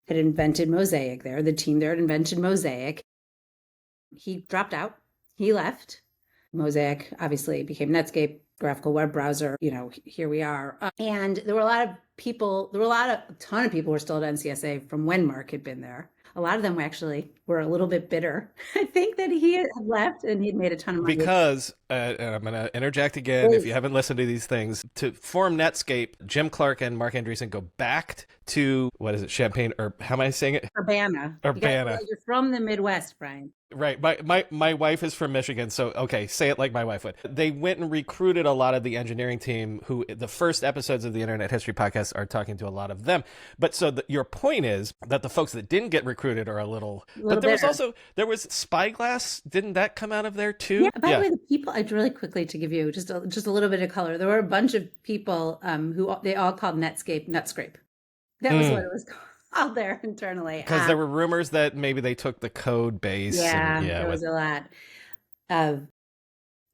had invented Mosaic there. The team there had invented Mosaic. He dropped out. He left. Mosaic obviously became Netscape, graphical web browser. Here we are. And there were a ton of people who were still at NCSA from when Marc had been there. A lot of them actually were a little bit bitter. I think that he had left and he'd made a ton of money. Because, and I'm going to interject again, if you haven't listened to these things, to form Netscape, Jim Clark and Marc Andreessen go back to, what is it, Champaign, or how am I saying it? Urbana. You're from the Midwest, Brian. Right. My wife is from Michigan, so okay, say it like my wife would. They went and recruited a lot of the engineering team who the first episodes of the Internet History Podcast are talking to a lot of them. But so your point is that the folks that didn't get recruited are a little but there was Spyglass. Didn't that come out of there too? Yeah, by the way, the people, I'd really quickly to give you just a little bit of color. There were a bunch of people who they all called Netscape Nutscrape. That was what it was called. Out there internally, because there were rumors that maybe they took the code base. There was a lot of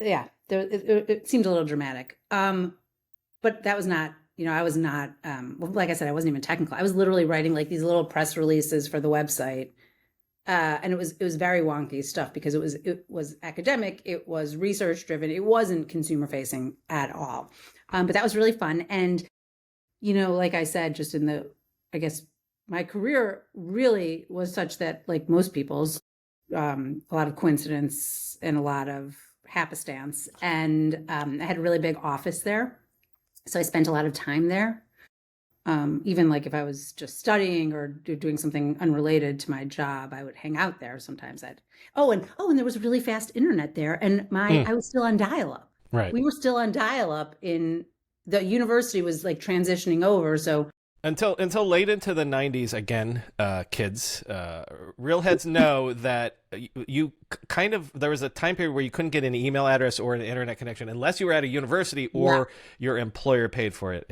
it seemed a little dramatic, but that was not, I was not like I said, I wasn't even technical. I was literally writing like these little press releases for the website, and it was very wonky stuff because it was academic, it was research driven, it wasn't consumer facing at all, but that was really fun. And like I said, just in the, I guess, my career really was such that, like most people's, a lot of coincidence and a lot of happenstance. And I had a really big office there. So I spent a lot of time there. Even like if I was just studying or doing something unrelated to my job, I would hang out there sometimes. And there was really fast internet there. And I was still on dial-up. Right. We were still on dial-up the university was like transitioning over. So Until late into the 90s, again, kids, real heads know that you there was a time period where you couldn't get an email address or an internet connection unless you were at a university or your employer paid for it.